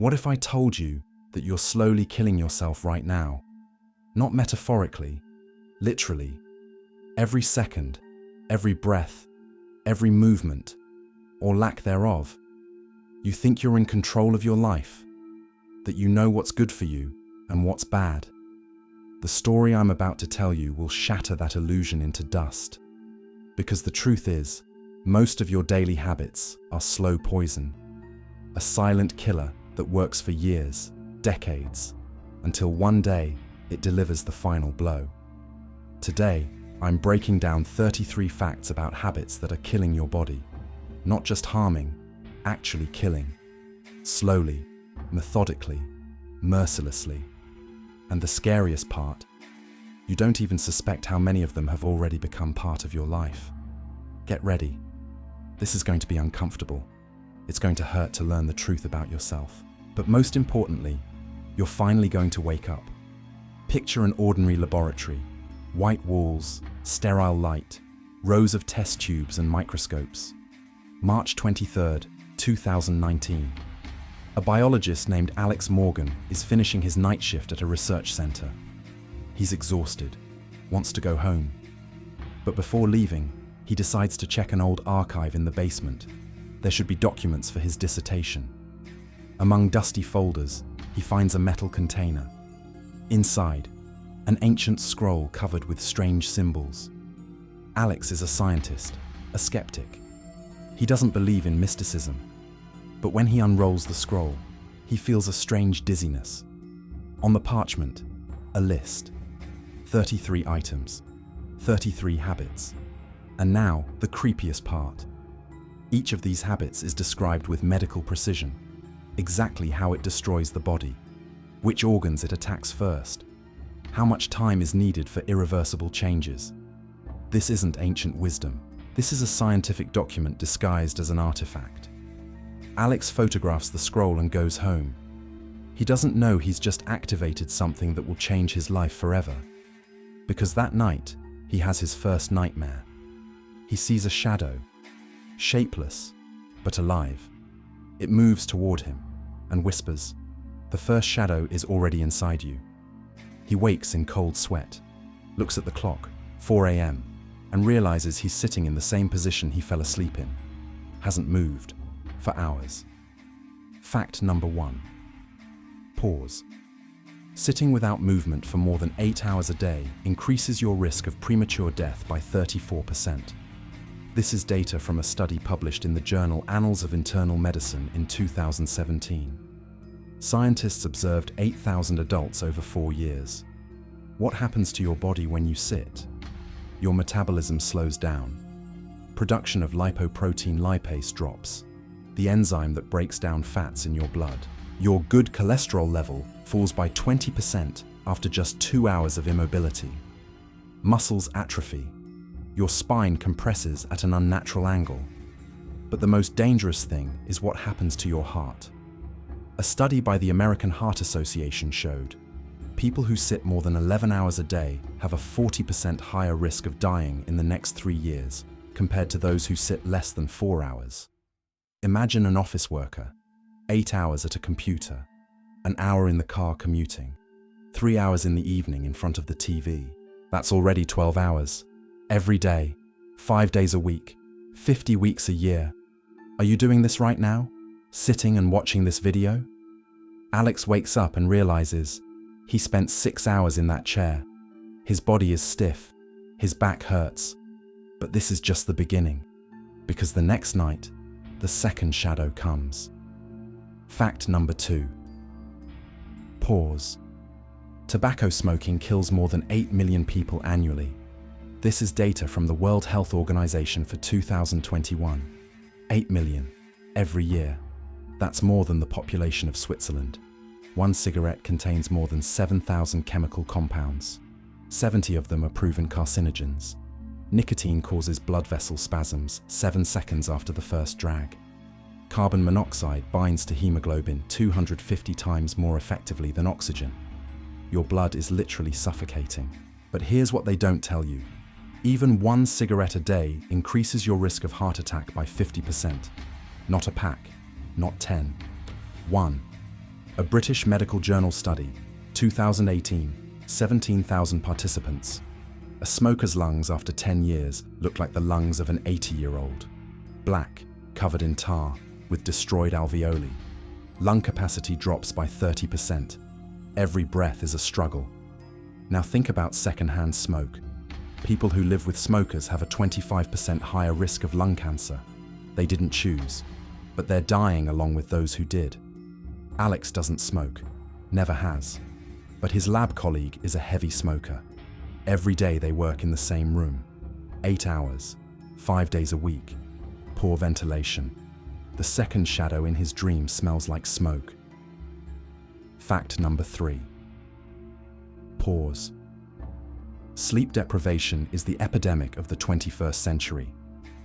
What if I told you that you're slowly killing yourself right now? Not metaphorically, literally. Every second, every breath, every movement, or lack thereof. You think you're in control of your life, that you know what's good for you and what's bad. The story I'm about to tell you will shatter that illusion into dust. Because the truth is, most of your daily habits are slow poison, a silent killer that works for years, decades, until one day it delivers the final blow. Today, I'm breaking down 33 facts about habits that are killing your body. Not just harming, actually killing. Slowly, methodically, mercilessly. And the scariest part, you don't even suspect how many of them have already become part of your life. Get ready. This is going to be uncomfortable. It's going to hurt to learn the truth about yourself. But most importantly, you're finally going to wake up. Picture an ordinary laboratory. White walls, sterile light, rows of test tubes and microscopes. March 23rd, 2019. A biologist named Alex Morgan is finishing his night shift at a research center. He's exhausted, wants to go home. But before leaving, he decides to check an old archive in the basement. There should be documents for his dissertation. Among dusty folders, he finds a metal container. Inside, an ancient scroll covered with strange symbols. Alex is a scientist, a skeptic. He doesn't believe in mysticism. But when he unrolls the scroll, he feels a strange dizziness. On the parchment, a list. 33 items, 33 habits. And now, the creepiest part. Each of these habits is described with medical precision, exactly how it destroys the body, which organs it attacks first, how much time is needed for irreversible changes. This isn't ancient wisdom. This is a scientific document disguised as an artifact. Alex photographs the scroll and goes home. He doesn't know he's just activated something that will change his life forever. Because that night, he has his first nightmare. He sees a shadow, shapeless, but alive. It moves toward him and whispers, "The first shadow is already inside you." He wakes in cold sweat, looks at the clock, 4 a.m., and realizes he's sitting in the same position he fell asleep in. Hasn't moved for hours. Fact number 1. Pause. Sitting without movement for more than 8 hours a day increases your risk of premature death by 34%. This is data from a study published in the journal Annals of Internal Medicine in 2017. Scientists observed 8,000 adults over 4 years. What happens to your body when you sit? Your metabolism slows down. Production of lipoprotein lipase drops, the enzyme that breaks down fats in your blood. Your good cholesterol level falls by 20% after just 2 hours of immobility. Muscles atrophy. Your spine compresses at an unnatural angle. But the most dangerous thing is what happens to your heart. A study by the American Heart Association showed people who sit more than 11 hours a day have a 40% higher risk of dying in the next 3 years compared to those who sit less than 4 hours. Imagine an office worker, 8 hours at a computer, an hour in the car commuting, 3 hours in the evening in front of the TV. That's already 12 hours. Every day, 5 days a week, 50 weeks a year. Are you doing this right now? Sitting and watching this video? Alex wakes up and realizes he spent 6 hours in that chair. His body is stiff, his back hurts. But this is just the beginning, because the next night, the second shadow comes. Fact number 2. Pause. Tobacco smoking kills more than 8 million people annually. This is data from the World Health Organization for 2021. 8 million every year. That's more than the population of Switzerland. One cigarette contains more than 7,000 chemical compounds. 70 of them are proven carcinogens. Nicotine causes blood vessel spasms 7 seconds after the first drag. Carbon monoxide binds to hemoglobin 250 times more effectively than oxygen. Your blood is literally suffocating. But here's what they don't tell you. Even 1 cigarette a day increases your risk of heart attack by 50%. Not a pack, not 10. 1. A British medical journal study, 2018, 17,000 participants. A smoker's lungs after 10 years look like the lungs of an 80-year-old. Black, covered in tar, with destroyed alveoli. Lung capacity drops by 30%. Every breath is a struggle. Now think about secondhand smoke. People who live with smokers have a 25% higher risk of lung cancer. They didn't choose, but they're dying along with those who did. Alex doesn't smoke, never has, but his lab colleague is a heavy smoker. Every day they work in the same room, 8 hours, 5 days a week, poor ventilation. The second shadow in his dream smells like smoke. Fact number 3. Pause. Sleep deprivation is the epidemic of the 21st century.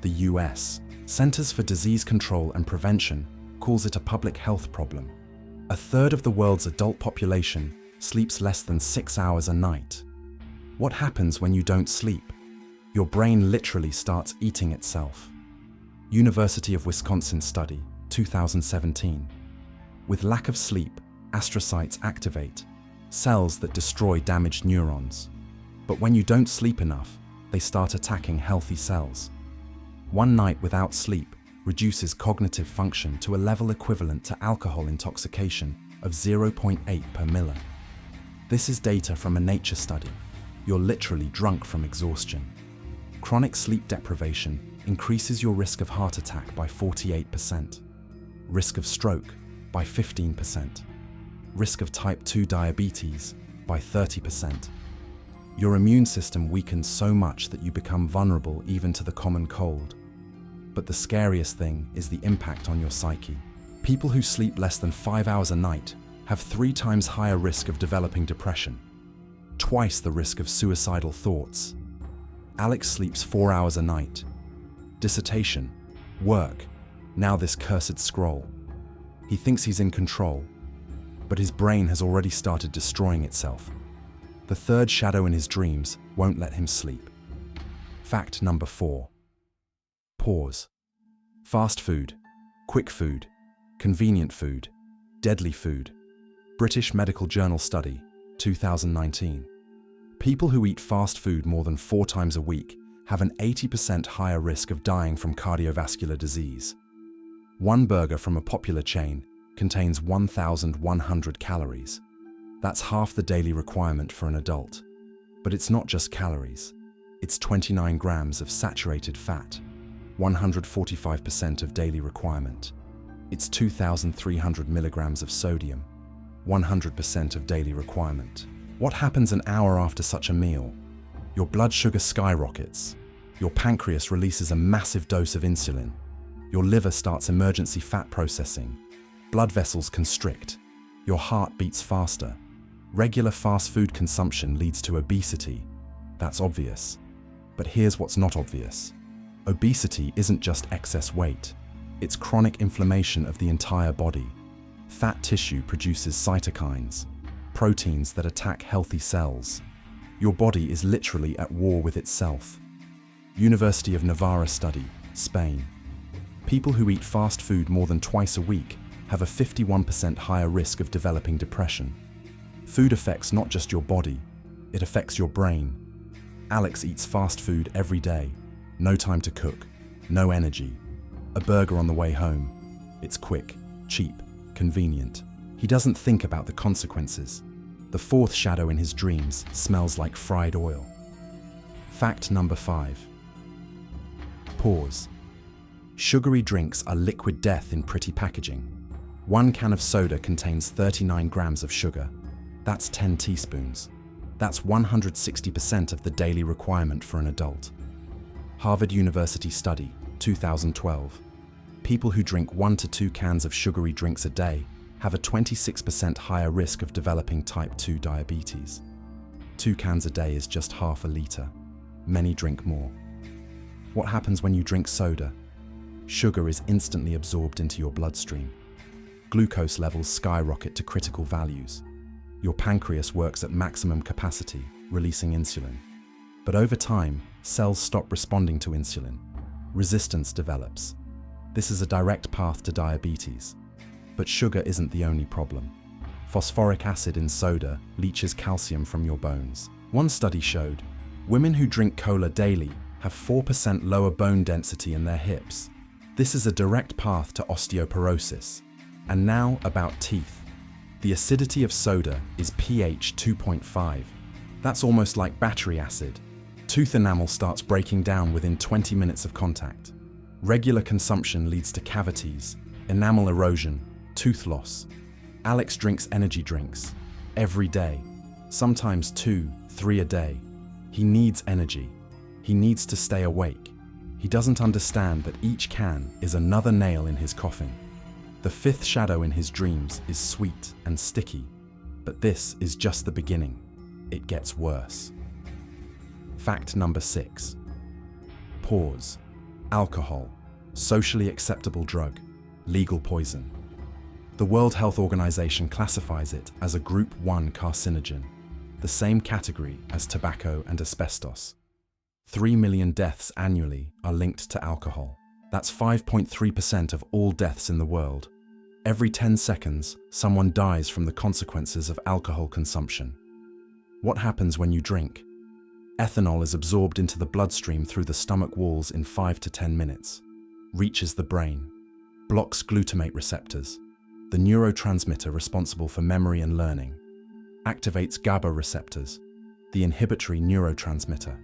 The US Centers for Disease Control and Prevention calls it a public health problem. A third of the world's adult population sleeps less than 6 hours a night. What happens when you don't sleep? Your brain literally starts eating itself. University of Wisconsin study, 2017. With lack of sleep, astrocytes activate, cells that destroy damaged neurons. But when you don't sleep enough, they start attacking healthy cells. One night without sleep reduces cognitive function to a level equivalent to alcohol intoxication of 0.8 per ml. This is data from a Nature study. You're literally drunk from exhaustion. Chronic sleep deprivation increases your risk of heart attack by 48%, risk of stroke by 15%, risk of type 2 diabetes by 30%. Your immune system weakens so much that you become vulnerable even to the common cold. But the scariest thing is the impact on your psyche. People who sleep less than 5 hours a night have 3 times higher risk of developing depression, twice the risk of suicidal thoughts. Alex sleeps 4 hours a night. Dissertation, work, now this cursed scroll. He thinks he's in control, but his brain has already started destroying itself. The third shadow in his dreams won't let him sleep. Fact number 4. Pause. Fast food, quick food, convenient food, deadly food. British Medical Journal study, 2019. People who eat fast food more than 4 times a week have an 80% higher risk of dying from cardiovascular disease. One burger from a popular chain contains 1,100 calories. That's half the daily requirement for an adult. But it's not just calories. It's 29 grams of saturated fat, 145% of daily requirement. It's 2,300 milligrams of sodium, 100% of daily requirement. What happens an hour after such a meal? Your blood sugar skyrockets. Your pancreas releases a massive dose of insulin. Your liver starts emergency fat processing. Blood vessels constrict. Your heart beats faster. Regular fast food consumption leads to obesity. That's obvious. But here's what's not obvious. Obesity isn't just excess weight. It's chronic inflammation of the entire body. Fat tissue produces cytokines, proteins that attack healthy cells. Your body is literally at war with itself. University of Navarra study, Spain. People who eat fast food more than twice a week have a 51% higher risk of developing depression. Food affects not just your body, it affects your brain. Alex eats fast food every day. No time to cook, no energy. A burger on the way home. It's quick, cheap, convenient. He doesn't think about the consequences. The fourth shadow in his dreams smells like fried oil. Fact number 5. Pause. Sugary drinks are liquid death in pretty packaging. 1 can of soda contains 39 grams of sugar. That's 10 teaspoons. That's 160% of the daily requirement for an adult. Harvard University study, 2012. People who drink 1 to 2 cans of sugary drinks a day have a 26% higher risk of developing type 2 diabetes. 2 cans a day is just half a liter. Many drink more. What happens when you drink soda? Sugar is instantly absorbed into your bloodstream. Glucose levels skyrocket to critical values. Your pancreas works at maximum capacity, releasing insulin. But over time, cells stop responding to insulin. Resistance develops. This is a direct path to diabetes. But sugar isn't the only problem. Phosphoric acid in soda leaches calcium from your bones. One study showed women who drink cola daily have 4% lower bone density in their hips. This is a direct path to osteoporosis. And now about teeth. The acidity of soda is pH 2.5. That's almost like battery acid. Tooth enamel starts breaking down within 20 minutes of contact. Regular consumption leads to cavities, enamel erosion, tooth loss. Alex drinks energy drinks every day, sometimes 2, 3 a day. He needs energy. He needs to stay awake. He doesn't understand that each can is another nail in his coffin. The fifth shadow in his dreams is sweet and sticky, but this is just the beginning. It gets worse. Fact number 6. Pause. Alcohol, socially acceptable drug, legal poison. The World Health Organization classifies it as a Group 1 carcinogen, the same category as tobacco and asbestos. 3 million deaths annually are linked to alcohol. That's 5.3% of all deaths in the world. Every 10 seconds, someone dies from the consequences of alcohol consumption. What happens when you drink? Ethanol is absorbed into the bloodstream through the stomach walls in 5 to 10 minutes, reaches the brain, blocks glutamate receptors, the neurotransmitter responsible for memory and learning, activates GABA receptors, the inhibitory neurotransmitter.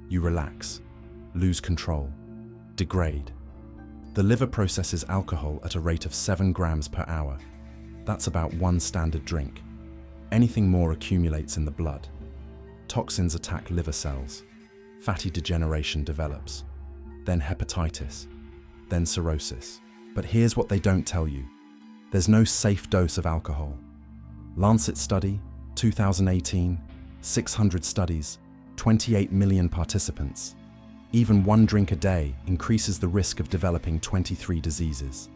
You relax, lose control, degrade. The liver processes alcohol at a rate of 7 grams per hour. That's about 1 standard drink. Anything more accumulates in the blood. Toxins attack liver cells. Fatty degeneration develops. Then hepatitis. Then cirrhosis. But here's what they don't tell you. There's no safe dose of alcohol. Lancet study, 2018, 600 studies, 28 million participants. Even 1 drink a day increases the risk of developing 23 diseases.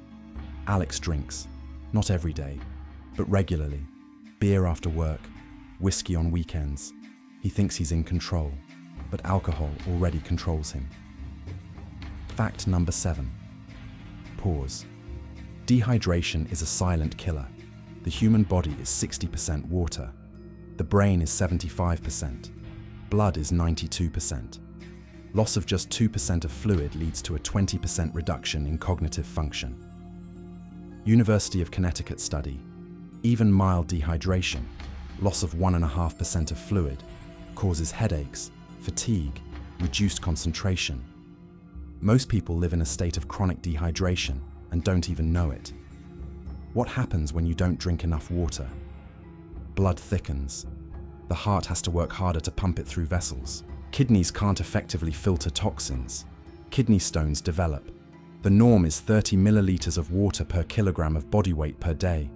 Alex drinks, not every day, but regularly. Beer after work, whiskey on weekends. He thinks he's in control, but alcohol already controls him. Fact number 7. Pause. Dehydration is a silent killer. The human body is 60% water. The brain is 75%. Blood is 92%. Loss of just 2% of fluid leads to a 20% reduction in cognitive function. University of Connecticut study. Even mild dehydration, loss of 1.5% of fluid, causes headaches, fatigue, reduced concentration. Most people live in a state of chronic dehydration and don't even know it. What happens when you don't drink enough water? Blood thickens. The heart has to work harder to pump it through vessels. Kidneys can't effectively filter toxins. Kidney stones develop. The norm is 30 milliliters of water per kilogram of body weight per day.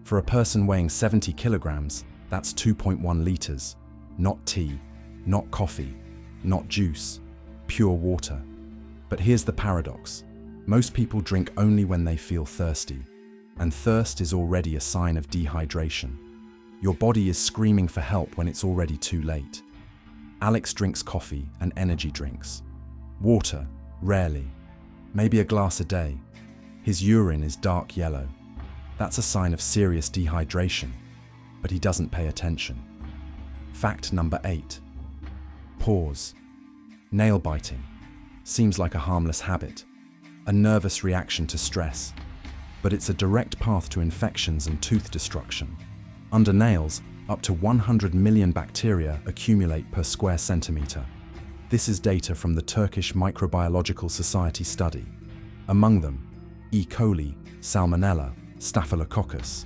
For a person weighing 70 kilograms, that's 2.1 liters. Not tea, not coffee, not juice, pure water. But here's the paradox. Most people drink only when they feel thirsty, and thirst is already a sign of dehydration. Your body is screaming for help when it's already too late. Alex drinks coffee and energy drinks. Water, rarely. Maybe a glass a day. His urine is dark yellow. That's a sign of serious dehydration, but he doesn't pay attention. Fact number 8. Pause. Nail biting. Seems like a harmless habit, a nervous reaction to stress, but it's a direct path to infections and tooth destruction. Under nails, up to 100 million bacteria accumulate per square centimeter. This is data from the Turkish Microbiological Society study. Among them, E. coli, Salmonella, Staphylococcus.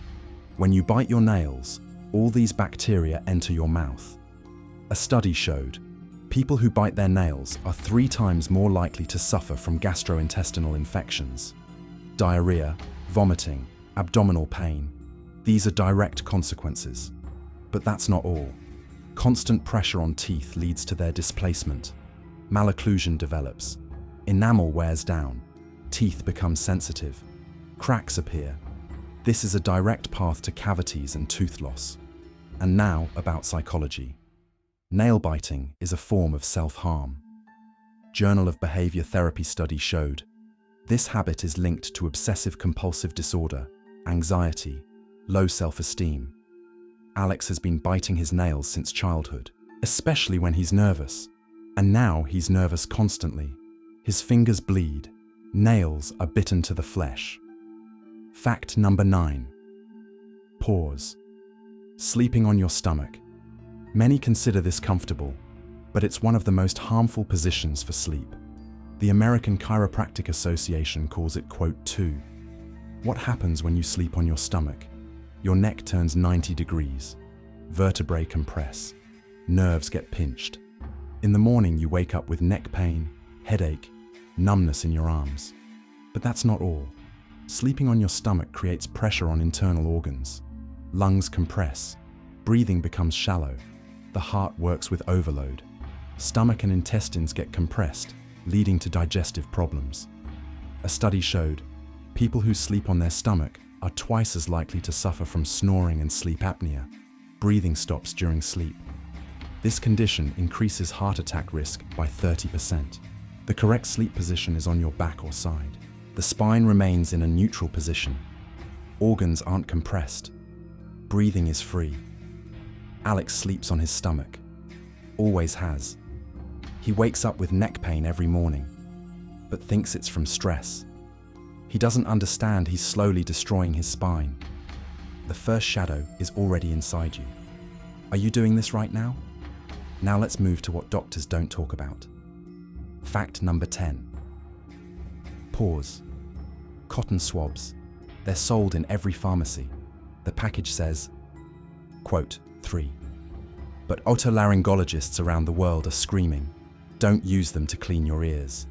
When you bite your nails, all these bacteria enter your mouth. A study showed people who bite their nails are 3 times more likely to suffer from gastrointestinal infections. Diarrhea, vomiting, abdominal pain. These are direct consequences. But that's not all. Constant pressure on teeth leads to their displacement. Malocclusion develops. Enamel wears down. Teeth become sensitive. Cracks appear. This is a direct path to cavities and tooth loss. And now about psychology. Nail biting is a form of self-harm. Journal of Behavior Therapy study showed this habit is linked to obsessive-compulsive disorder, anxiety, low self-esteem, Alex has been biting his nails since childhood, especially when he's nervous. And now he's nervous constantly. His fingers bleed. Nails are bitten to the flesh. Fact number 9. Pause. Sleeping on your stomach. Many consider this comfortable, but it's one of the most harmful positions for sleep. The American Chiropractic Association calls it, quote, 2. What happens when you sleep on your stomach? Your neck turns 90 degrees. Vertebrae compress. Nerves get pinched. In the morning, you wake up with neck pain, headache, numbness in your arms. But that's not all. Sleeping on your stomach creates pressure on internal organs. Lungs compress. Breathing becomes shallow. The heart works with overload. Stomach and intestines get compressed, leading to digestive problems. A study showed people who sleep on their stomach are twice as likely to suffer from snoring and sleep apnea. Breathing stops during sleep. This condition increases heart attack risk by 30%. The correct sleep position is on your back or side. The spine remains in a neutral position. Organs aren't compressed. Breathing is free. Alex sleeps on his stomach. Always has. He wakes up with neck pain every morning, but thinks it's from stress. He doesn't understand he's slowly destroying his spine. The first shadow is already inside you. Are you doing this right now? Now let's move to what doctors don't talk about. Fact number 10. Pause. Cotton swabs. They're sold in every pharmacy. The package says, quote, 3. But otolaryngologists around the world are screaming, don't use them to clean your ears.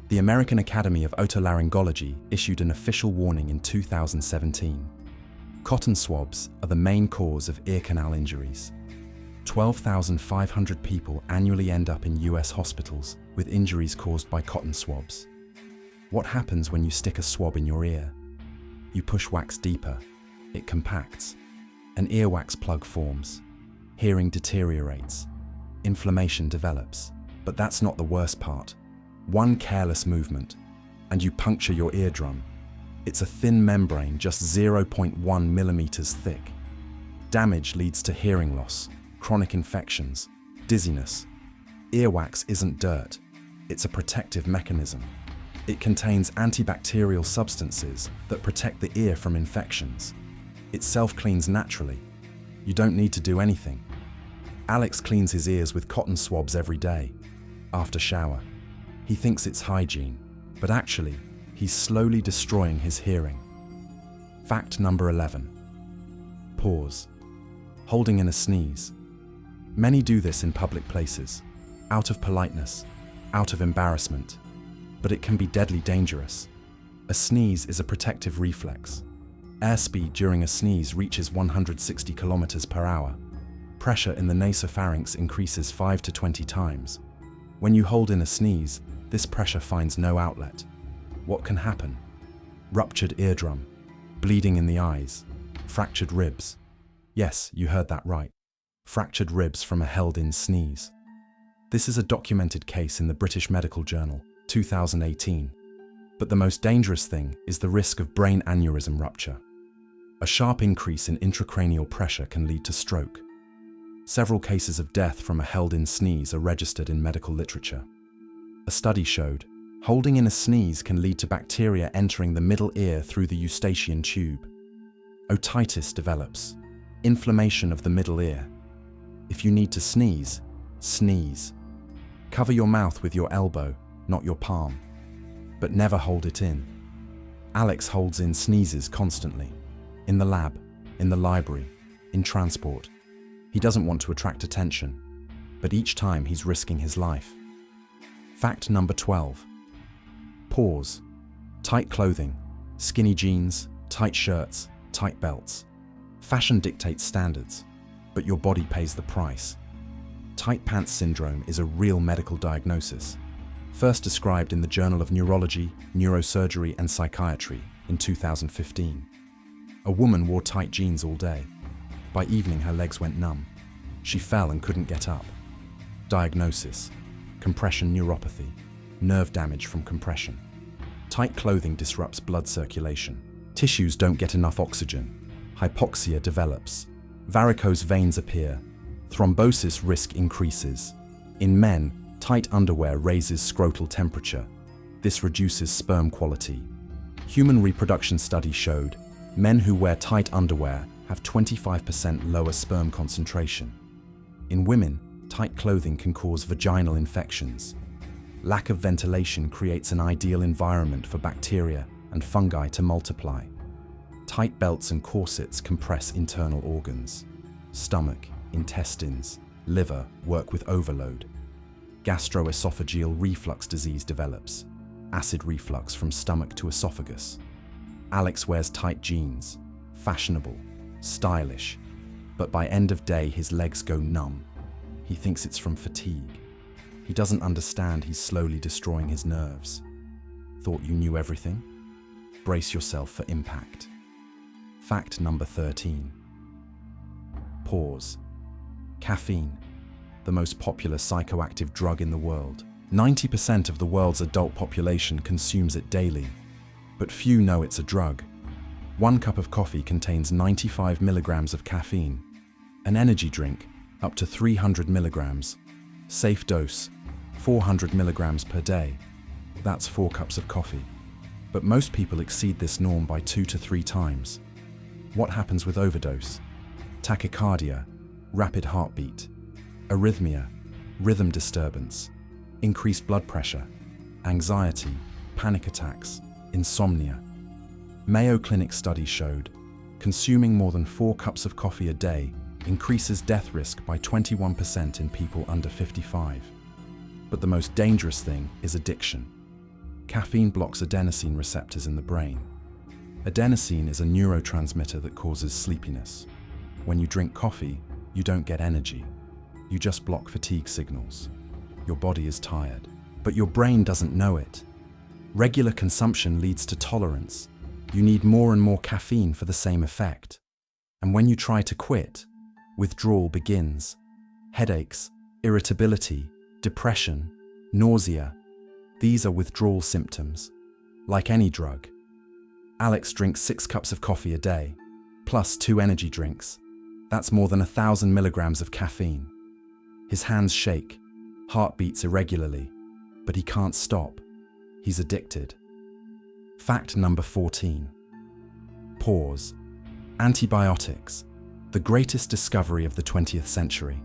The American Academy of Otolaryngology issued an official warning in 2017. Cotton swabs are the main cause of ear canal injuries. 12,500 people annually end up in US hospitals with injuries caused by cotton swabs. What happens when you stick a swab in your ear? You push wax deeper. It compacts. An earwax plug forms. Hearing deteriorates. Inflammation develops. But that's not the worst part. One careless movement, and you puncture your eardrum. It's a thin membrane just 0.1 millimeters thick. Damage leads to hearing loss, chronic infections, dizziness. Earwax isn't dirt. It's a protective mechanism. It contains antibacterial substances that protect the ear from infections. It self-cleans naturally. You don't need to do anything. Alex cleans his ears with cotton swabs every day, after shower. He thinks it's hygiene, but actually, he's slowly destroying his hearing. Fact number 11. Pause. Holding in a sneeze. Many do this in public places, out of politeness, out of embarrassment, but it can be deadly dangerous. A sneeze is a protective reflex. Airspeed during a sneeze reaches 160 kilometers per hour. Pressure in the nasopharynx increases 5 to 20 times. When you hold in a sneeze, this pressure finds no outlet. What can happen? Ruptured eardrum, bleeding in the eyes, fractured ribs. Yes, you heard that right. Fractured ribs from a held-in sneeze. This is a documented case in the British Medical Journal, 2018. But the most dangerous thing is the risk of brain aneurysm rupture. A sharp increase in intracranial pressure can lead to stroke. Several cases of death from a held-in sneeze are registered in medical literature. A study showed holding in a sneeze can lead to bacteria entering the middle ear through the eustachian tube. Otitis develops, inflammation of the middle ear. If you need to sneeze, sneeze. Cover your mouth with your elbow, not your palm. But never hold it in. Alex holds in sneezes constantly. In the lab, in the library, in transport. He doesn't want to attract attention, but each time he's risking his life. Fact number 12. Pause. Tight clothing, skinny jeans, tight shirts, tight belts. Fashion dictates standards, but your body pays the price. Tight pants syndrome is a real medical diagnosis, first described in the Journal of Neurology, Neurosurgery and Psychiatry in 2015. A woman wore tight jeans all day. By evening, her legs went numb. She fell and couldn't get up. Diagnosis: compression neuropathy, nerve damage from compression. Tight clothing disrupts blood circulation. Tissues don't get enough oxygen. Hypoxia develops. Varicose veins appear. Thrombosis risk increases. In men, tight underwear raises scrotal temperature. This reduces sperm quality. Human reproduction study showed men who wear tight underwear have 25% lower sperm concentration. In women, tight clothing can cause vaginal infections. Lack of ventilation creates an ideal environment for bacteria and fungi to multiply. Tight belts and corsets compress internal organs. Stomach, intestines, liver work with overload. Gastroesophageal reflux disease develops. Acid reflux from stomach to esophagus. Alex wears tight jeans, fashionable, stylish, but by end of day his legs go numb. He thinks it's from fatigue. He doesn't understand he's slowly destroying his nerves. Thought you knew everything? Brace yourself for impact. Fact number 13. Pause. Caffeine, the most popular psychoactive drug in the world. 90% of the world's adult population consumes it daily, but few know it's a drug. 1 cup of coffee contains 95 milligrams of caffeine. An energy drink, up to 300 milligrams. Safe dose, 400 milligrams per day. That's 4 cups of coffee. But most people exceed this norm by 2 to 3 times. What happens with overdose? Tachycardia, rapid heartbeat, arrhythmia, rhythm disturbance, increased blood pressure, anxiety, panic attacks, insomnia. Mayo Clinic study showed consuming more than 4 cups of coffee a day increases death risk by 21% in people under 55. But the most dangerous thing is addiction. Caffeine blocks adenosine receptors in the brain. Adenosine is a neurotransmitter that causes sleepiness. When you drink coffee, you don't get energy. You just block fatigue signals. Your body is tired, but your brain doesn't know it. Regular consumption leads to tolerance. You need more and more caffeine for the same effect. And when you try to quit, withdrawal begins. Headaches, irritability, depression, nausea. These are withdrawal symptoms. Like any drug. Alex drinks 6 cups of coffee a day, plus 2 energy drinks. That's more than 1,000 milligrams of caffeine. His hands shake, heart beats irregularly, but he can't stop. He's addicted. Fact number 14. Pause. Antibiotics, the greatest discovery of the 20th century.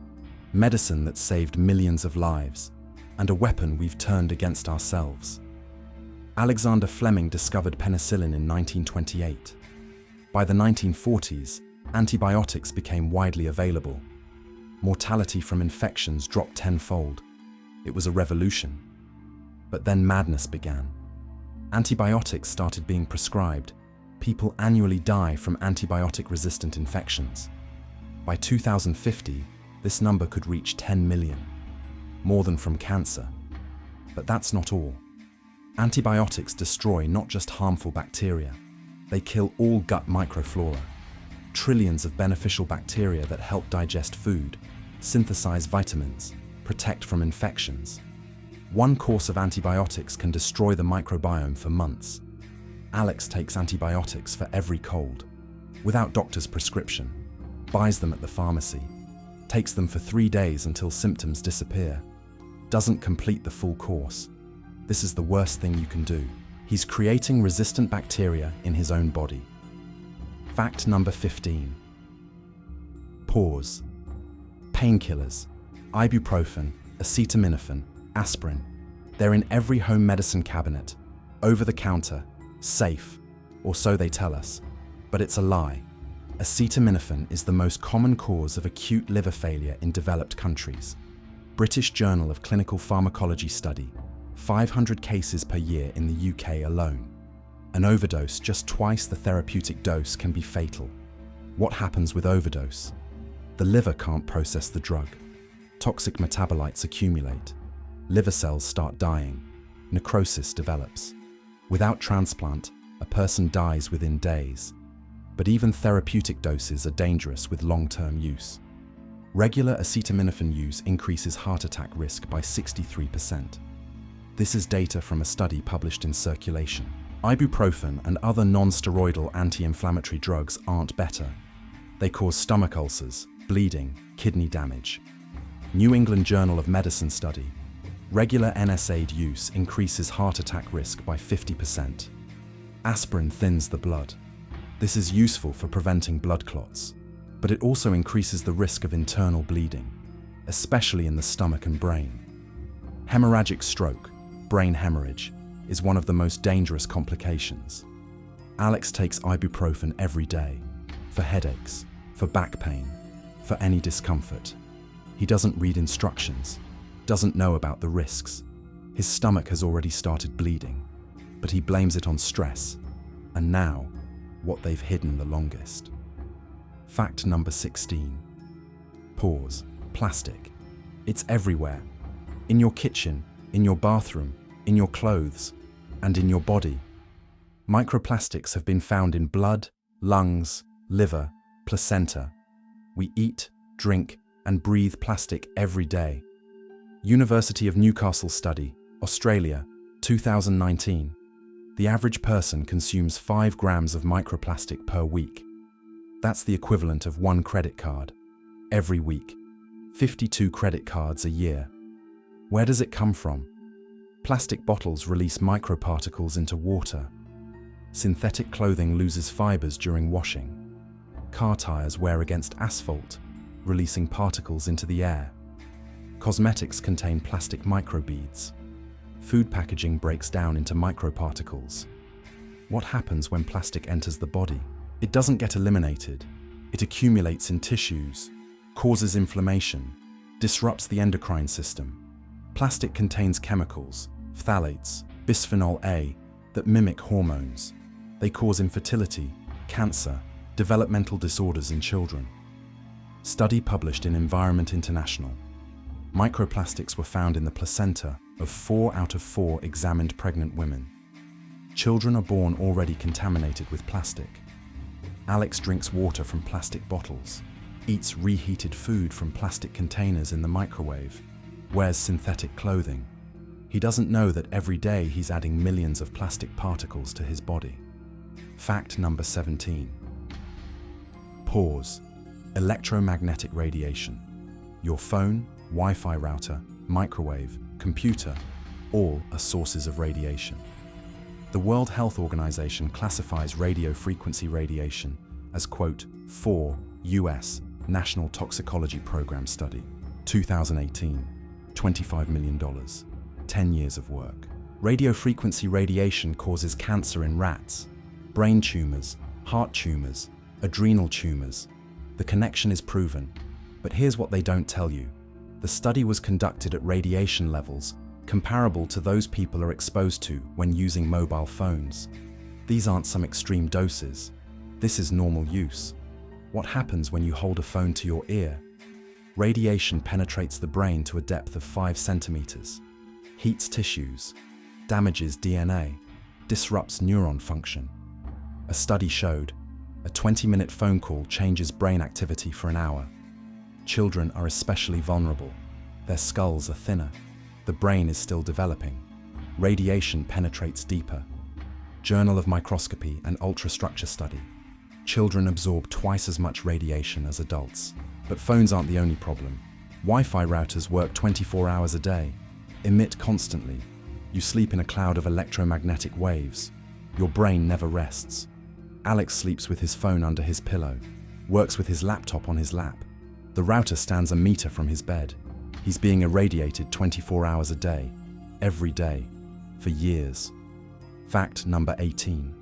Medicine that saved millions of lives, and a weapon we've turned against ourselves. Alexander Fleming discovered penicillin in 1928. By the 1940s, antibiotics became widely available. Mortality from infections dropped tenfold. It was a revolution. But then madness began. Antibiotics started being prescribed. People annually die from antibiotic-resistant infections. By 2050, this number could reach 10 million. More than from cancer. But that's not all. Antibiotics destroy not just harmful bacteria. They kill all gut microflora. Trillions of beneficial bacteria that help digest food, synthesize vitamins, protect from infections. 1 course of antibiotics can destroy the microbiome for months. Alex takes antibiotics for every cold, without doctor's prescription, buys them at the pharmacy, takes them for 3 days until symptoms disappear, doesn't complete the full course. This is the worst thing you can do. He's creating resistant bacteria in his own body. Fact number 15. Pause. Painkillers, ibuprofen, acetaminophen, aspirin. They're in every home medicine cabinet, over the counter, safe, or so they tell us. But it's a lie. Acetaminophen is the most common cause of acute liver failure in developed countries. British Journal of Clinical Pharmacology study, 500 cases per year in the UK alone. An overdose just twice the therapeutic dose can be fatal. What happens with overdose? The liver can't process the drug. Toxic metabolites accumulate. Liver cells start dying. Necrosis develops. Without transplant, a person dies within days. But even therapeutic doses are dangerous with long-term use. Regular acetaminophen use increases heart attack risk by 63%. This is data from a study published in Circulation. Ibuprofen and other non-steroidal anti-inflammatory drugs aren't better. They cause stomach ulcers, bleeding, kidney damage. New England Journal of Medicine study. Regular NSAID use increases heart attack risk by 50%. Aspirin thins the blood. This is useful for preventing blood clots, but it also increases the risk of internal bleeding, especially in the stomach and brain. Hemorrhagic stroke, brain hemorrhage, is one of the most dangerous complications. Alex takes ibuprofen every day, for headaches, for back pain, for any discomfort. He doesn't read instructions, doesn't know about the risks. His stomach has already started bleeding, but he blames it on stress, and now, what they've hidden the longest. Fact number 16. Pause. Plastic. It's everywhere. In your kitchen, in your bathroom, in your clothes, and in your body. Microplastics have been found in blood, lungs, liver, placenta. We eat, drink, and breathe plastic every day. University of Newcastle study, Australia, 2019. The average person consumes 5 grams of microplastic per week. That's the equivalent of 1 credit card. Every week. 52 credit cards a year. Where does it come from? Plastic bottles release microparticles into water. Synthetic clothing loses fibers during washing. Car tires wear against asphalt, releasing particles into the air. Cosmetics contain plastic microbeads. Food packaging breaks down into microparticles. What happens when plastic enters the body? It doesn't get eliminated. It accumulates in tissues, causes inflammation, disrupts the endocrine system. Plastic contains chemicals, phthalates, bisphenol A, that mimic hormones. They cause infertility, cancer, developmental disorders in children. Study published in Environment International. Microplastics were found in the placenta of 4 out of 4 examined pregnant women. Children are born already contaminated with plastic. Alex drinks water from plastic bottles, eats reheated food from plastic containers in the microwave, wears synthetic clothing. He doesn't know that every day he's adding millions of plastic particles to his body. Fact number 17. Pause. Electromagnetic radiation. Your phone, Wi-Fi router, microwave, computer, all are sources of radiation. The World Health Organization classifies radio frequency radiation as, quote, 4 U.S. National Toxicology Program Study, 2018, $25 million, 10 years of work. Radio frequency radiation causes cancer in rats, brain tumors, heart tumors, adrenal tumors. The connection is proven, but here's what they don't tell you. The study was conducted at radiation levels comparable to those people are exposed to when using mobile phones. These aren't some extreme doses. This is normal use. What happens when you hold a phone to your ear? Radiation penetrates the brain to a depth of 5 centimeters, heats tissues, damages DNA, disrupts neuron function. A study showed a 20-minute phone call changes brain activity for an hour. Children are especially vulnerable. Their skulls are thinner. The brain is still developing. Radiation penetrates deeper. Journal of Microscopy and Ultrastructure study. Children absorb twice as much radiation as adults. But phones aren't the only problem. Wi-Fi routers work 24 hours a day, emit constantly. You sleep in a cloud of electromagnetic waves. Your brain never rests. Alex sleeps with his phone under his pillow, works with his laptop on his lap. The router stands a meter from his bed. He's being irradiated 24 hours a day, every day, for years. Fact number 18.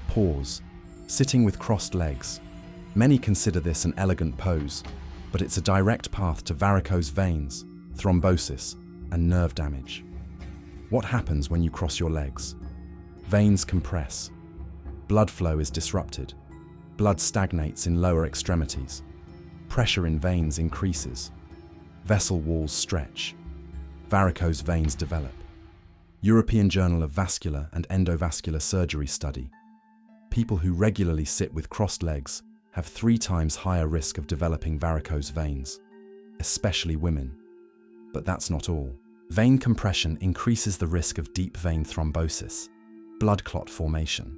Pause. Sitting with crossed legs. Many consider this an elegant pose, but it's a direct path to varicose veins, thrombosis, and nerve damage. What happens when you cross your legs? Veins compress. Blood flow is disrupted. Blood stagnates in lower extremities. Pressure in veins increases. Vessel walls stretch. Varicose veins develop. European Journal of Vascular and Endovascular Surgery study. People who regularly sit with crossed legs have 3 times higher risk of developing varicose veins, especially women. But that's not all. Vein compression increases the risk of deep vein thrombosis, blood clot formation.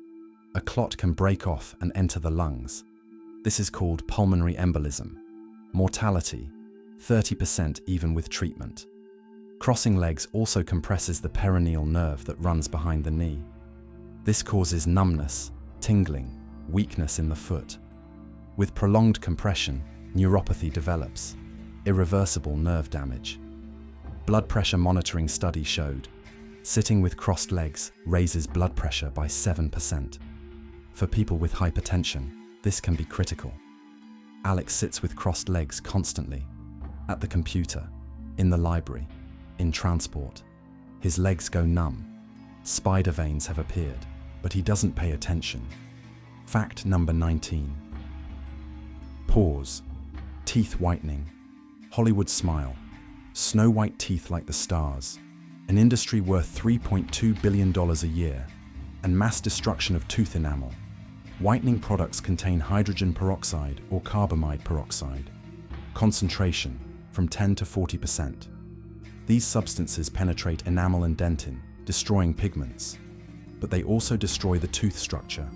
A clot can break off and enter the lungs. This is called pulmonary embolism. Mortality, 30% even with treatment. Crossing legs also compresses the peroneal nerve that runs behind the knee. This causes numbness, tingling, weakness in the foot. With prolonged compression, neuropathy develops, irreversible nerve damage. Blood pressure monitoring study showed sitting with crossed legs raises blood pressure by 7%. For people with hypertension, this can be critical. Alex sits with crossed legs constantly, at the computer, in the library, in transport. His legs go numb. Spider veins have appeared, but he doesn't pay attention. Fact number 19. Pause. Teeth whitening. Hollywood smile. Snow white teeth like the stars. An industry worth $3.2 billion a year. And mass destruction of tooth enamel. Whitening products contain hydrogen peroxide or carbamide peroxide. Concentration from 10 to 40%. These substances penetrate enamel and dentin, destroying pigments. But they also destroy the tooth structure.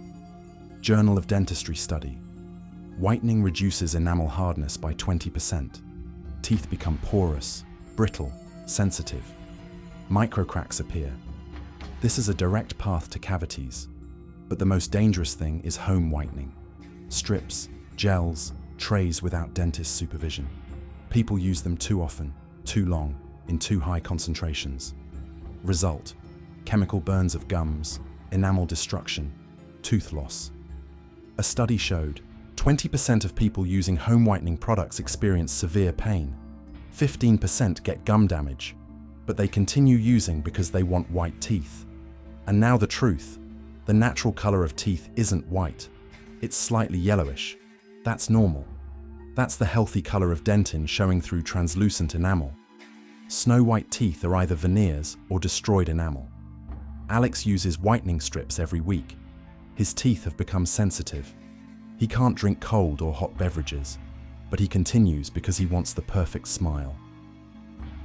Journal of Dentistry study. Whitening reduces enamel hardness by 20%. Teeth become porous, brittle, sensitive. Microcracks appear. This is a direct path to cavities. But the most dangerous thing is home whitening. Strips, gels, trays without dentist supervision. People use them too often, too long, in too high concentrations. Result: chemical burns of gums, enamel destruction, tooth loss. A study showed 20% of people using home whitening products experience severe pain. 15% get gum damage, but they continue using because they want white teeth. And now the truth. The natural color of teeth isn't white. It's slightly yellowish. That's normal. That's the healthy color of dentin showing through translucent enamel. Snow white teeth are either veneers or destroyed enamel. Alex uses whitening strips every week. His teeth have become sensitive. He can't drink cold or hot beverages, but he continues because he wants the perfect smile.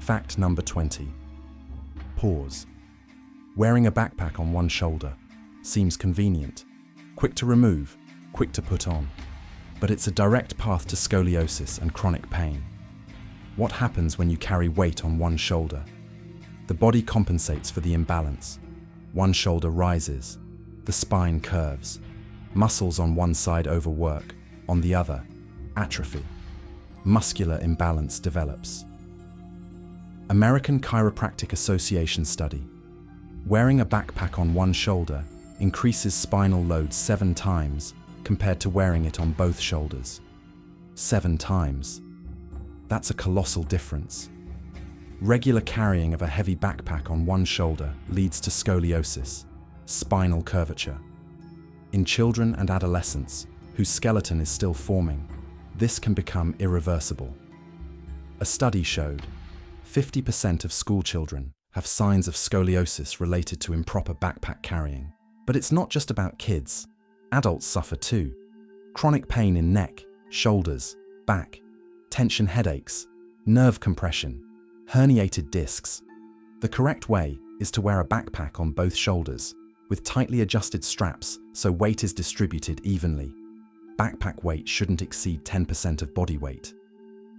Fact number 20. Pause. Wearing a backpack on one shoulder seems convenient, quick to remove, quick to put on, but it's a direct path to scoliosis and chronic pain. What happens when you carry weight on one shoulder? The body compensates for the imbalance. One shoulder rises, the spine curves, muscles on one side overwork, on the other, atrophy. Muscular imbalance develops. American Chiropractic Association study. Wearing a backpack on one shoulder increases spinal load 7 times compared to wearing it on both shoulders. 7 times. That's a colossal difference. Regular carrying of a heavy backpack on one shoulder leads to scoliosis, spinal curvature. In children and adolescents, whose skeleton is still forming, this can become irreversible. A study showed 50% of school children have signs of scoliosis related to improper backpack carrying. But it's not just about kids. Adults suffer too. Chronic pain in neck, shoulders, back, tension headaches, nerve compression, herniated discs. The correct way is to wear a backpack on both shoulders, with tightly adjusted straps so weight is distributed evenly. Backpack weight shouldn't exceed 10% of body weight.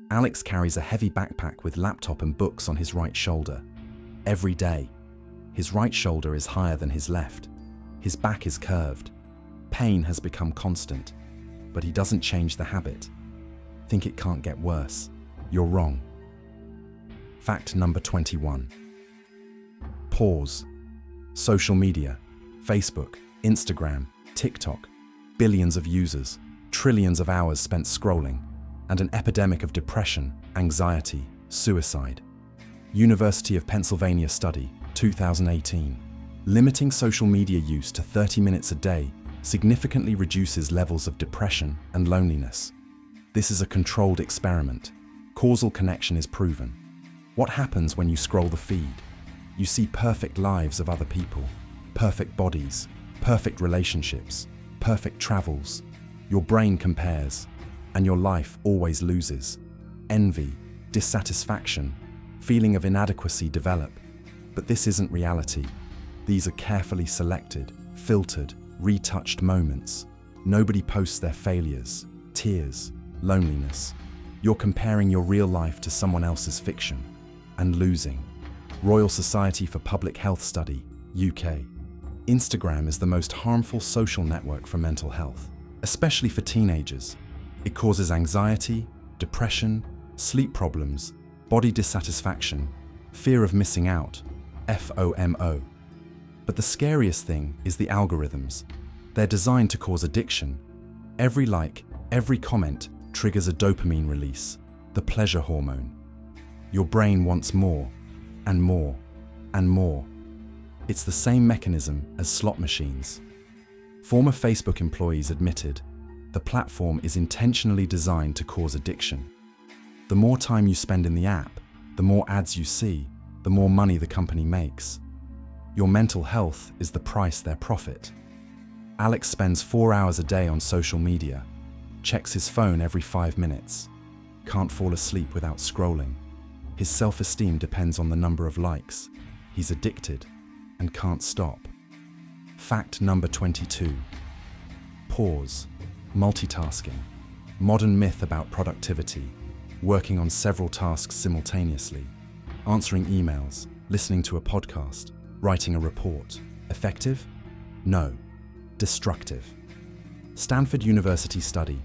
Alex carries a heavy backpack with laptop and books on his right shoulder. Every day. His right shoulder is higher than his left. His back is curved. Pain has become constant, but he doesn't change the habit. Think it can't get worse. You're wrong. Fact number 21. Pause. Social media, Facebook, Instagram, TikTok, billions of users, trillions of hours spent scrolling, and an epidemic of depression, anxiety, suicide. University of Pennsylvania study, 2018. Limiting social media use to 30 minutes a day significantly reduces levels of depression and loneliness. This is a controlled experiment. Causal connection is proven. What happens when you scroll the feed? You see perfect lives of other people, perfect bodies, perfect relationships, perfect travels. Your brain compares, and your life always loses. Envy, dissatisfaction, feeling of inadequacy develop. But this isn't reality. These are carefully selected, filtered, retouched moments. Nobody posts their failures, tears, loneliness. You're comparing your real life to someone else's fiction and losing. Royal Society for Public Health Study, UK. Instagram is the most harmful social network for mental health, especially for teenagers. It causes anxiety, depression, sleep problems, body dissatisfaction, fear of missing out, FOMO. But the scariest thing is the algorithms. They're designed to cause addiction. Every like, every comment triggers a dopamine release, the pleasure hormone. Your brain wants more, and more, and more. It's the same mechanism as slot machines. Former Facebook employees admitted, the platform is intentionally designed to cause addiction. The more time you spend in the app, the more ads you see, the more money the company makes. Your mental health is the price their profit. Alex spends 4 hours a day on social media, checks his phone every 5 minutes, can't fall asleep without scrolling. His self-esteem depends on the number of likes. He's addicted and can't stop. Fact number 22. Pause. Multitasking. Modern myth about productivity. Working on several tasks simultaneously. Answering emails, listening to a podcast, writing a report. Effective? No. Destructive. Stanford University study.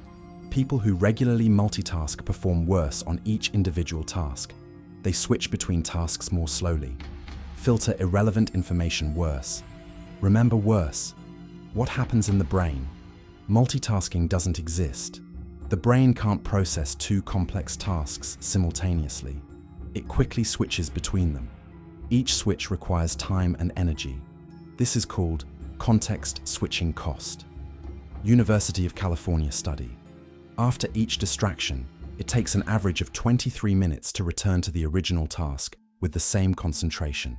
People who regularly multitask perform worse on each individual task. They switch between tasks more slowly. Filter irrelevant information worse. Remember worse. What happens in the brain? Multitasking doesn't exist. The brain can't process 2 complex tasks simultaneously. It quickly switches between them. Each switch requires time and energy. This is called context switching cost. University of California study. After each distraction, it takes an average of 23 minutes to return to the original task with the same concentration.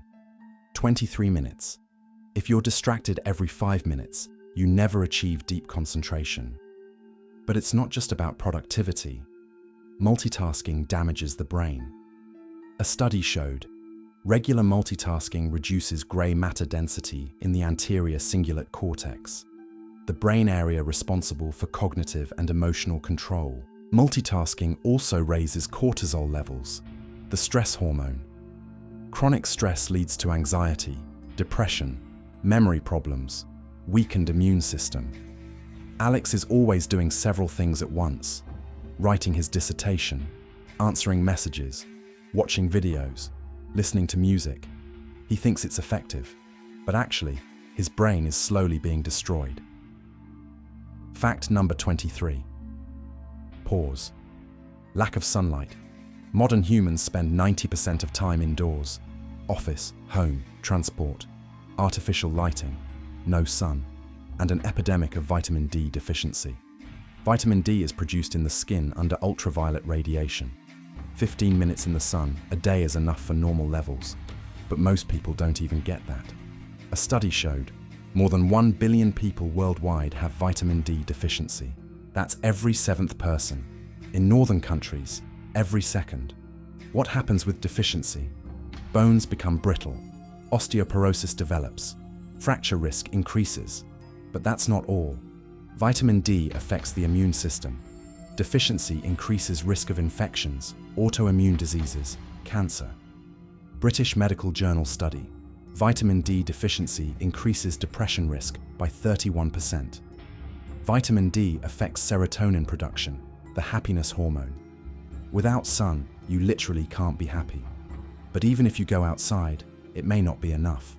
23 minutes. If you're distracted every 5 minutes, you never achieve deep concentration. But it's not just about productivity. Multitasking damages the brain. A study showed regular multitasking reduces gray matter density in the anterior cingulate cortex, the brain area responsible for cognitive and emotional control. Multitasking also raises cortisol levels, the stress hormone. Chronic stress leads to anxiety, depression, memory problems, weakened immune system. Alex is always doing several things at once, writing his dissertation, answering messages, watching videos, listening to music. He thinks it's effective, but actually, his brain is slowly being destroyed. Fact number 23. Pause. Lack of sunlight. Modern humans spend 90% of time indoors. Office, home, transport, artificial lighting, no sun, and an epidemic of vitamin D deficiency. Vitamin D is produced in the skin under ultraviolet radiation. 15 minutes in the sun a day is enough for normal levels, but most people don't even get that. A study showed more than 1 billion people worldwide have vitamin D deficiency. That's every 7th person. In northern countries, every 2nd. What happens with deficiency? Bones become brittle, osteoporosis develops, fracture risk increases. But that's not all. Vitamin D affects the immune system. Deficiency increases risk of infections, autoimmune diseases, cancer. British Medical Journal study. Vitamin D deficiency increases depression risk by 31%. Vitamin D affects serotonin production, the happiness hormone. Without sun, you literally can't be happy. But even if you go outside, it may not be enough.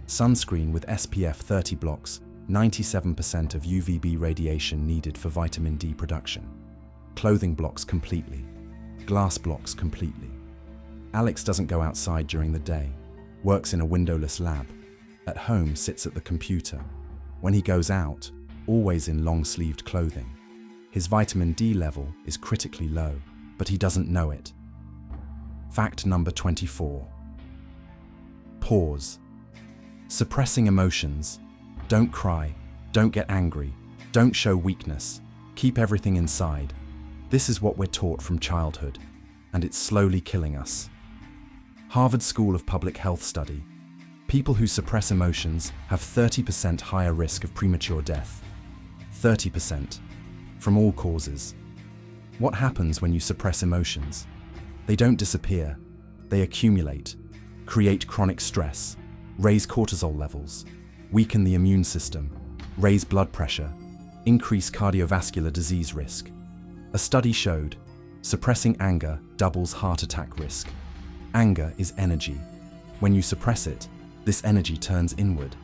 Sunscreen with SPF 30 blocks 97% of UVB radiation needed for vitamin D production. Clothing blocks completely. Glass blocks completely. Alex doesn't go outside during the day, works in a windowless lab. At home, sits at the computer. When he goes out, always in long-sleeved clothing. His vitamin D level is critically low, but he doesn't know it. Fact number 24. Pause. Suppressing emotions. Don't cry, don't get angry, don't show weakness, keep everything inside. This is what we're taught from childhood, and it's slowly killing us. Harvard School of Public Health study. People who suppress emotions have 30% higher risk of premature death. 30%. from all causes. What happens when you suppress emotions? They don't disappear, they accumulate, create chronic stress, raise cortisol levels, weaken the immune system, raise blood pressure, increase cardiovascular disease risk. A study showed suppressing anger doubles heart attack risk. Anger is energy. When you suppress it, this energy turns inward,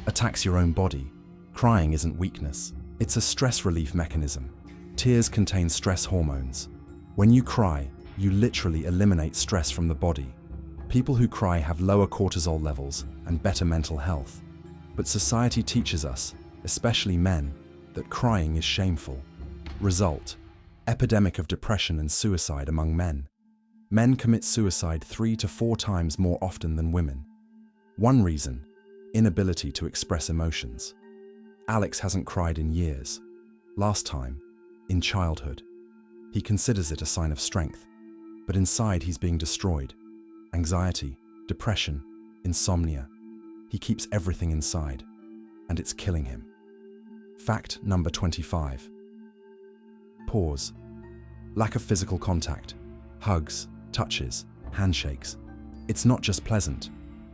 attacks your own body. Crying isn't weakness, it's a stress relief mechanism. Tears contain stress hormones. When you cry, you literally eliminate stress from the body. People who cry have lower cortisol levels and better mental health. But society teaches us, especially men, that crying is shameful. Result: epidemic of depression and suicide among men. Men commit suicide 3 to 4 times more often than women. One reason: inability to express emotions. Alex hasn't cried in years. Last time, in childhood. He considers it a sign of strength, but inside he's being destroyed. Anxiety, depression, insomnia. He keeps everything inside, and it's killing him. Fact number 25. Pause. Lack of physical contact. Hugs, touches, handshakes. It's not just pleasant,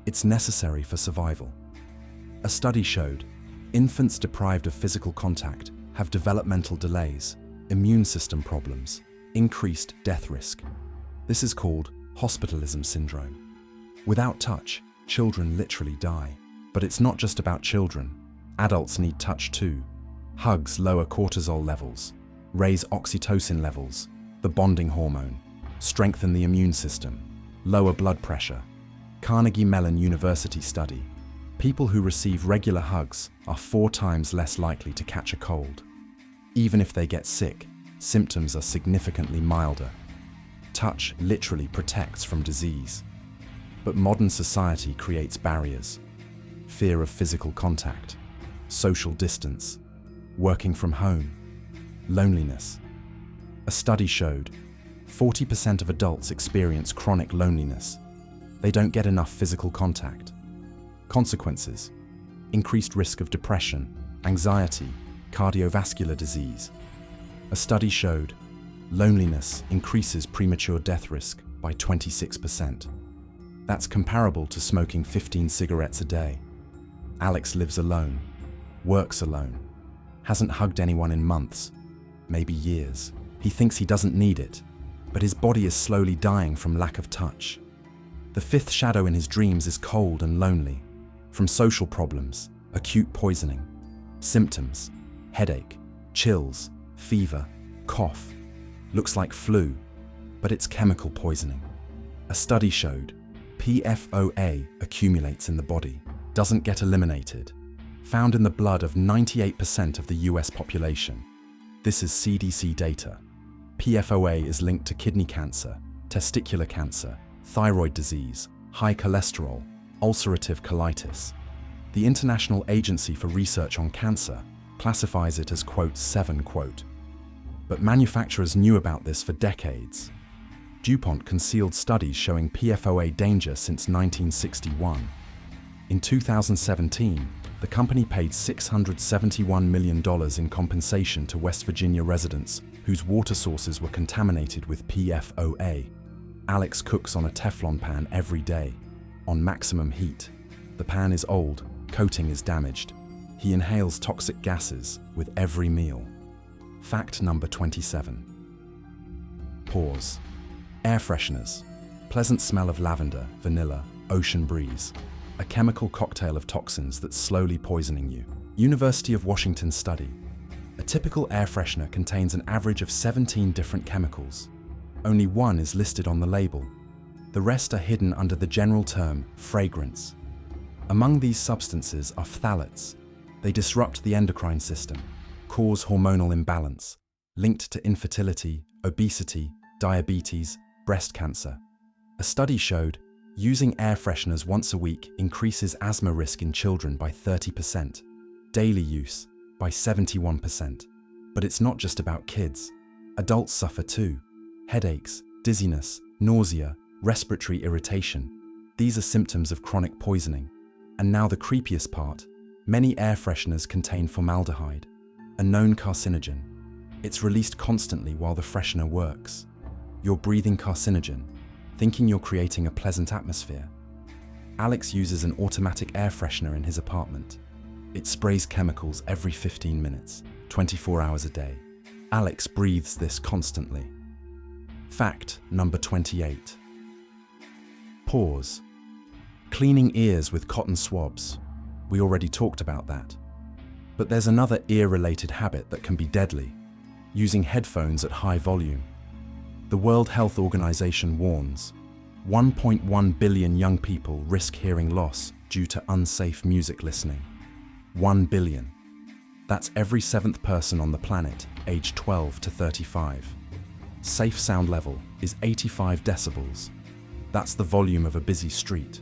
it's necessary for survival. A study showed infants deprived of physical contact have developmental delays, immune system problems, increased death risk. This is called hospitalism syndrome. Without touch, children literally die. But it's not just about children. Adults need touch too. Hugs lower cortisol levels, raise oxytocin levels, the bonding hormone, strengthen the immune system, lower blood pressure. Carnegie Mellon University study. People who receive regular hugs are 4 times less likely to catch a cold. Even if they get sick, symptoms are significantly milder. Touch literally protects from disease. But modern society creates barriers. Fear of physical contact, social distance, working from home, loneliness. A study showed 40% of adults experience chronic loneliness. They don't get enough physical contact. Consequences: increased risk of depression, anxiety, cardiovascular disease. A study showed loneliness increases premature death risk by 26%. That's comparable to smoking 15 cigarettes a day. Alex lives alone, works alone, hasn't hugged anyone in months, maybe years. He thinks he doesn't need it, but his body is slowly dying from lack of touch. The 5th shadow in his dreams is cold and lonely, from social problems, acute poisoning. Symptoms: headache, chills, fever, cough. Looks like flu, but it's chemical poisoning. A study showed PFOA accumulates in the body, doesn't get eliminated, found in the blood of 98% of the US population. This is CDC data. PFOA is linked to kidney cancer, testicular cancer, thyroid disease, high cholesterol, ulcerative colitis. The International Agency for Research on Cancer classifies it as quote 7 quote. But manufacturers knew about this for decades. DuPont concealed studies showing PFOA danger since 1961. In 2017, the company paid $671 million in compensation to West Virginia residents whose water sources were contaminated with PFOA. Alex cooks on a Teflon pan every day, on maximum heat. The pan is old, coating is damaged. He inhales toxic gases with every meal. Fact number 27. Pause. Air fresheners. Pleasant smell of lavender, vanilla, ocean breeze. A chemical cocktail of toxins that's slowly poisoning you. University of Washington study. A typical air freshener contains an average of 17 different chemicals. Only 1 is listed on the label. The rest are hidden under the general term fragrance. Among these substances are phthalates. They disrupt the endocrine system, cause hormonal imbalance, linked to infertility, obesity, diabetes, breast cancer. A study showed using air fresheners once a week increases asthma risk in children by 30%, daily use by 71%. But it's not just about kids. Adults suffer too. Headaches, dizziness, nausea, respiratory irritation. These are symptoms of chronic poisoning. And now the creepiest part, many air fresheners contain formaldehyde, a known carcinogen. It's released constantly while the freshener works. You're breathing carcinogen, thinking you're creating a pleasant atmosphere. Alex uses an automatic air freshener in his apartment. It sprays chemicals every 15 minutes, 24 hours a day. Alex breathes this constantly. Fact number 28. Pause. Cleaning ears with cotton swabs. We already talked about that. But there's another ear-related habit that can be deadly: using headphones at high volume. The World Health Organization warns 1.1 billion young people risk hearing loss due to unsafe music listening. 1 billion. That's every 7th person on the planet, aged 12 to 35. Safe sound level is 85 decibels. That's the volume of a busy street.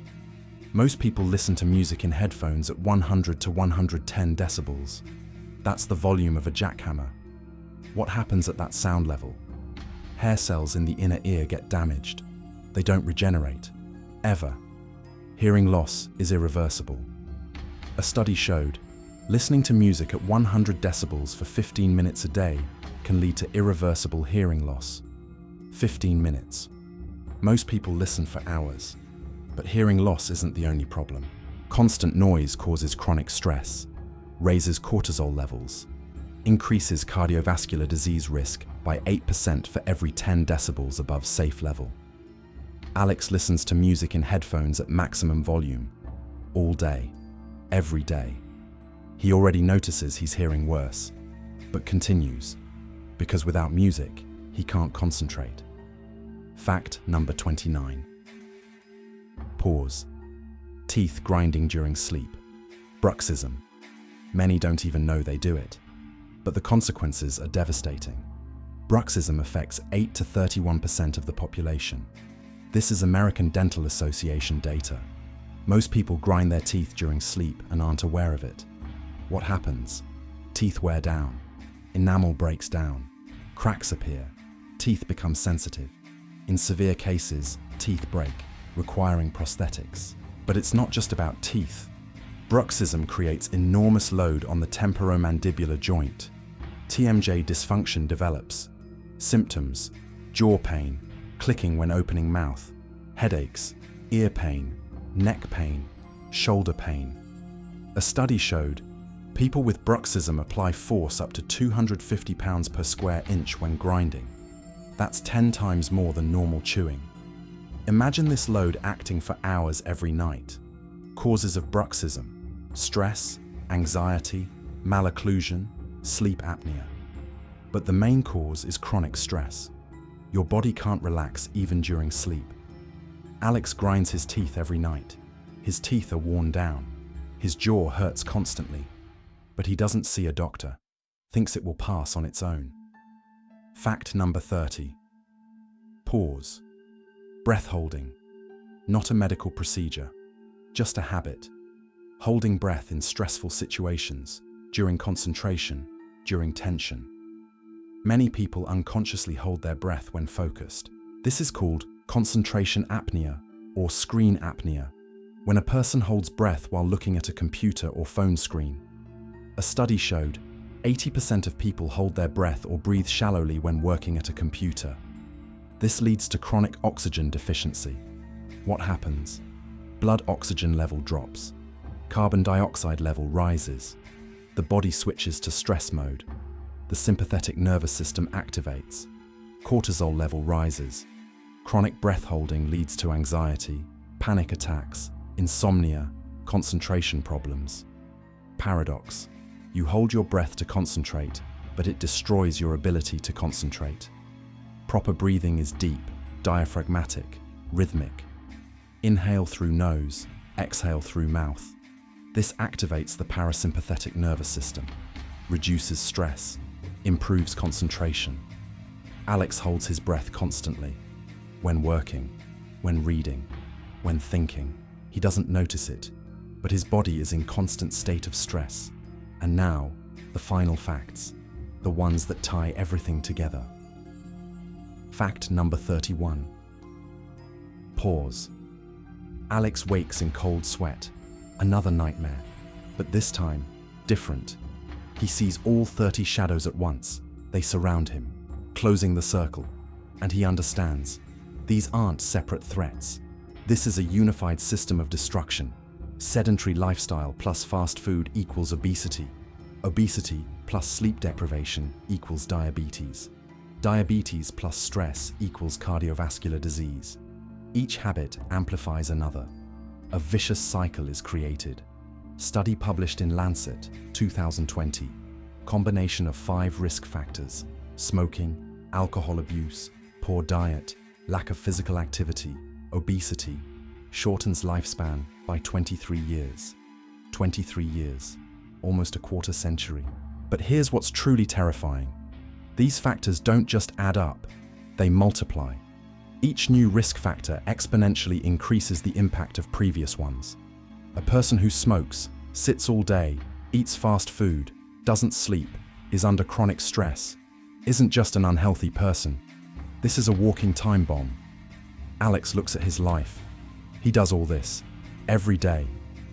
Most people listen to music in headphones at 100 to 110 decibels. That's the volume of a jackhammer. What happens at that sound level? Hair cells in the inner ear get damaged. They don't regenerate, ever. Hearing loss is irreversible. A study showed listening to music at 100 decibels for 15 minutes a day can lead to irreversible hearing loss. 15 minutes. Most people listen for hours. But hearing loss isn't the only problem. Constant noise causes chronic stress, raises cortisol levels, increases cardiovascular disease risk by 8% for every 10 decibels above safe level. Alex listens to music in headphones at maximum volume, all day, every day. He already notices he's hearing worse, but continues, because without music, he can't concentrate. Fact number 29. Pause. Teeth grinding during sleep. Bruxism. Many don't even know they do it, but the consequences are devastating. Bruxism affects 8 to 31% of the population. This is American Dental Association data. Most people grind their teeth during sleep and aren't aware of it. What happens? Teeth wear down. Enamel breaks down. Cracks appear. Teeth become sensitive. In severe cases, teeth break, requiring prosthetics. But it's not just about teeth. Bruxism creates enormous load on the temporomandibular joint. TMJ dysfunction develops. Symptoms: jaw pain, clicking when opening mouth, headaches, ear pain, neck pain, shoulder pain. A study showed people with bruxism apply force up to 250 pounds per square inch when grinding. That's 10 times more than normal chewing. Imagine this load acting for hours every night. Causes of bruxism: stress, anxiety, malocclusion, sleep apnea. But the main cause is chronic stress. Your body can't relax even during sleep. Alex grinds his teeth every night. His teeth are worn down. His jaw hurts constantly. But he doesn't see a doctor, thinks it will pass on its own. Fact number 30. Pause. Breath holding. Not a medical procedure, just a habit. Holding breath in stressful situations, during concentration, during tension. Many people unconsciously hold their breath when focused. This is called concentration apnea or screen apnea, when a person holds breath while looking at a computer or phone screen. A study showed 80% of people hold their breath or breathe shallowly when working at a computer. This leads to chronic oxygen deficiency. What happens? Blood oxygen level drops. Carbon dioxide level rises. The body switches to stress mode. The sympathetic nervous system activates. Cortisol level rises. Chronic breath holding leads to anxiety, panic attacks, insomnia, concentration problems. Paradox: you hold your breath to concentrate, but it destroys your ability to concentrate. Proper breathing is deep, diaphragmatic, rhythmic. Inhale through nose, exhale through mouth. This activates the parasympathetic nervous system, reduces stress, improves concentration. Alex holds his breath constantly. When working, when reading, when thinking. He doesn't notice it, but his body is in constant state of stress. And now, the final facts, the ones that tie everything together. Fact number 31. Pause. Alex wakes in cold sweat. Another nightmare, but this time, different. He sees all 30 shadows at once. They surround him, closing the circle, and he understands. These aren't separate threats. This is a unified system of destruction. Sedentary lifestyle plus fast food equals obesity. Obesity plus sleep deprivation equals diabetes. Diabetes plus stress equals cardiovascular disease. Each habit amplifies another. A vicious cycle is created. Study published in Lancet, 2020. Combination of 5 risk factors: smoking, alcohol abuse, poor diet, lack of physical activity, obesity, shortens lifespan by 23 years. 23 years, almost a quarter century. But here's what's truly terrifying. These factors don't just add up, they multiply. Each new risk factor exponentially increases the impact of previous ones. A person who smokes, sits all day, eats fast food, doesn't sleep, is under chronic stress, isn't just an unhealthy person. This is a walking time bomb. Alex looks at his life. He does all this, every day,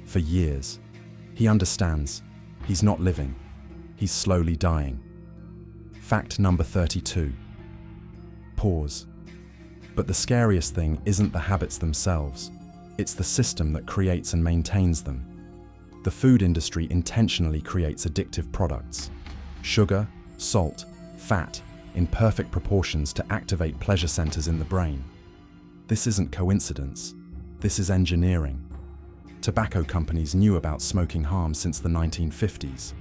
for years. He understands. He's not living. He's slowly dying. Fact number 32. Pause. But the scariest thing isn't the habits themselves. It's the system that creates and maintains them. The food industry intentionally creates addictive products. Sugar, salt, fat, in perfect proportions to activate pleasure centers in the brain. This isn't coincidence. This is engineering. Tobacco companies knew about smoking harm since the 1950s.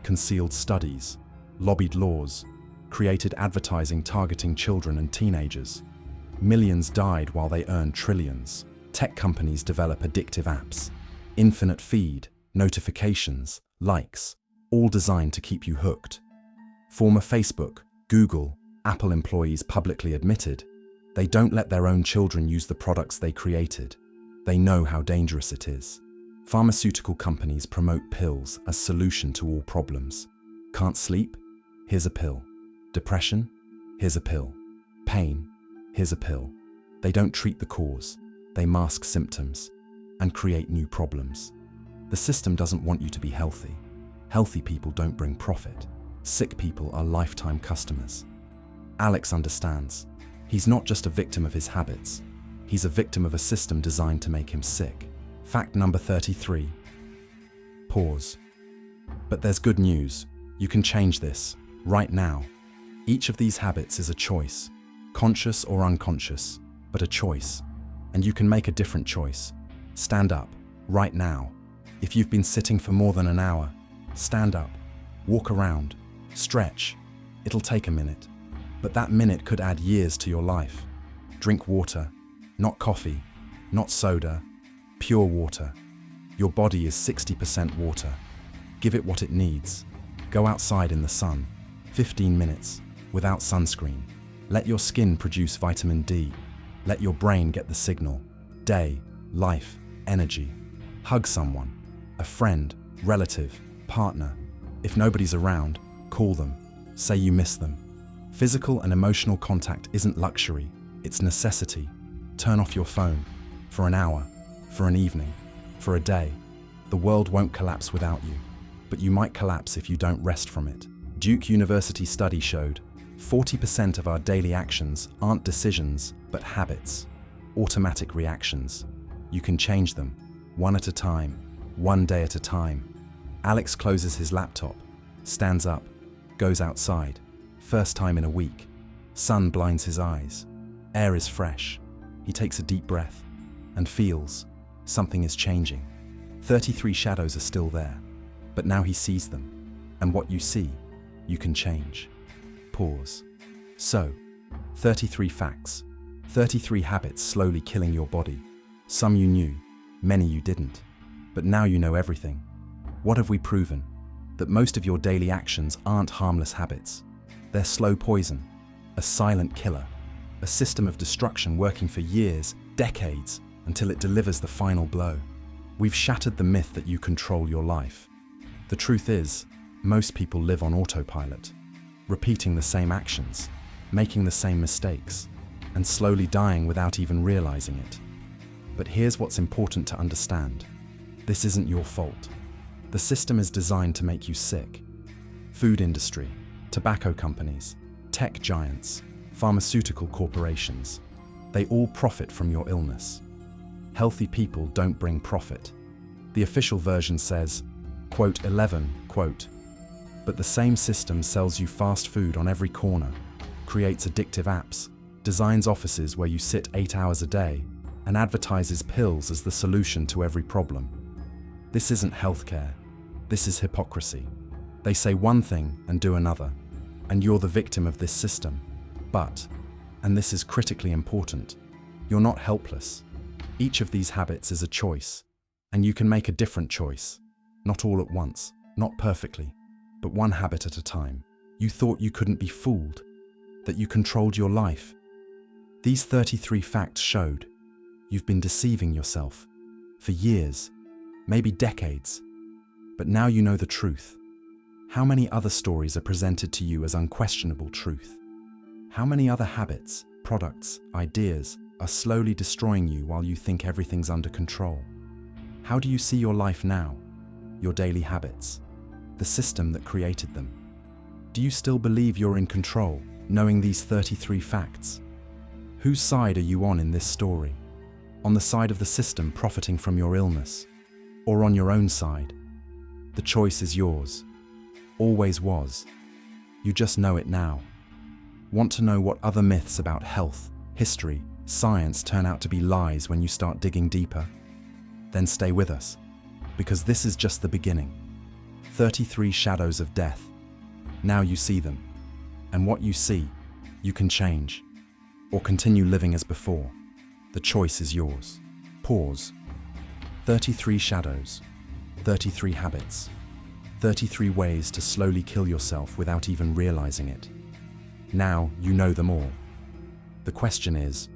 Concealed studies, lobbied laws, created advertising targeting children and teenagers. Millions died while they earned trillions. Tech companies develop addictive apps. Infinite feed, notifications, likes, all designed to keep you hooked. Former Facebook, Google, Apple employees publicly admitted they don't let their own children use the products they created. They know how dangerous it is. Pharmaceutical companies promote pills as solution to all problems. Can't sleep? Here's a pill. Depression? Here's a pill. Pain? Here's a pill. They don't treat the cause. They mask symptoms and create new problems. The system doesn't want you to be healthy. Healthy people don't bring profit. Sick people are lifetime customers. Alex understands. He's not just a victim of his habits. He's a victim of a system designed to make him sick. Fact number 33. Pause. But there's good news. You can change this, right now. Each of these habits is a choice, conscious or unconscious, but a choice. And you can make a different choice. Stand up, right now. If you've been sitting for more than an hour, stand up, walk around, stretch. It'll take a minute, but that minute could add years to your life. Drink water, not coffee, not soda, pure water. Your body is 60% water. Give it what it needs. Go outside in the sun, 15 minutes, without sunscreen. Let your skin produce vitamin D. Let your brain get the signal. Day, life, energy. Hug someone, a friend, relative, partner. If nobody's around, call them. Say you miss them. Physical and emotional contact isn't luxury, it's necessity. Turn off your phone. For an hour, for an evening, for a day. The world won't collapse without you, but you might collapse if you don't rest from it. Duke University study showed 40% of our daily actions aren't decisions, but habits, automatic reactions. You can change them, one at a time, one day at a time. Alex closes his laptop, stands up, goes outside. First time in a week. Sun blinds his eyes. Air is fresh. He takes a deep breath and feels something is changing. 33 shadows are still there, but now he sees them. And what you see, you can change. Pause. So, 33 facts, 33 habits slowly killing your body. Some you knew, many you didn't. But now you know everything. What have we proven? That most of your daily actions aren't harmless habits. They're slow poison, a silent killer, a system of destruction working for years, decades, until it delivers the final blow. We've shattered the myth that you control your life. The truth is, most people live on autopilot, repeating the same actions, making the same mistakes, and slowly dying without even realizing it. But here's what's important to understand. This isn't your fault. The system is designed to make you sick. Food industry, tobacco companies, tech giants, pharmaceutical corporations. They all profit from your illness. Healthy people don't bring profit. The official version says, quote 11, quote, but the same system sells you fast food on every corner, creates addictive apps, designs offices where you sit 8 hours a day, and advertises pills as the solution to every problem. This isn't healthcare. This is hypocrisy. They say one thing and do another, and you're the victim of this system. But, and this is critically important, you're not helpless. Each of these habits is a choice, and you can make a different choice. Not all at once, not perfectly, but one habit at a time. You thought you couldn't be fooled, that you controlled your life. These 33 facts showed you've been deceiving yourself for years, maybe decades, but now you know the truth. How many other stories are presented to you as unquestionable truth? How many other habits, products, ideas are slowly destroying you while you think everything's under control? How do you see your life now, your daily habits, the system that created them? Do you still believe you're in control, knowing these 33 facts? Whose side are you on in this story? On the side of the system profiting from your illness, or on your own side? The choice is yours. Always was. You just know it now. Want to know what other myths about health, history, science turn out to be lies when you start digging deeper? Then stay with us, because this is just the beginning. 33 shadows of death. Now you see them, and what you see, you can change, or continue living as before. The choice is yours. Pause. 33 shadows, 33 habits, 33 ways to slowly kill yourself without even realizing it. Now you know them all. The question is,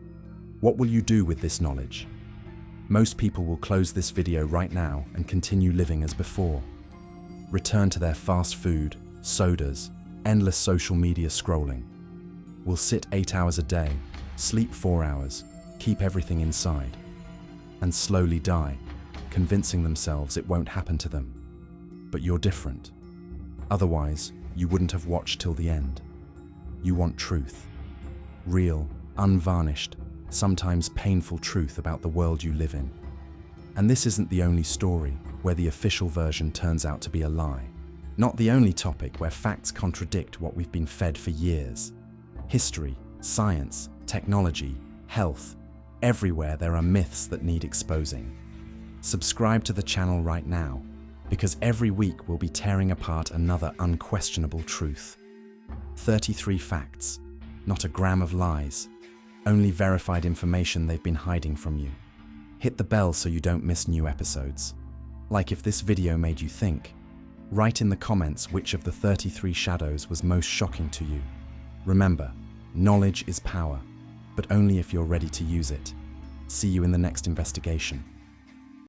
what will you do with this knowledge? Most people will close this video right now and continue living as before. Return to their fast food, sodas, endless social media scrolling. Will sit 8 hours a day, sleep 4 hours, keep everything inside, and slowly die, convincing themselves it won't happen to them. But you're different. Otherwise, you wouldn't have watched till the end. You want truth. Real, unvarnished, sometimes painful truth about the world you live in. And this isn't the only story where the official version turns out to be a lie. Not the only topic where facts contradict what we've been fed for years. History, science, technology, health, everywhere there are myths that need exposing. Subscribe to the channel right now, because every week we'll be tearing apart another unquestionable truth. 33 facts, not a gram of lies, only verified information they've been hiding from you. Hit the bell so you don't miss new episodes. Like if this video made you think. Write in the comments which of the 33 shadows was most shocking to you. Remember, knowledge is power, but only if you're ready to use it. See you in the next investigation.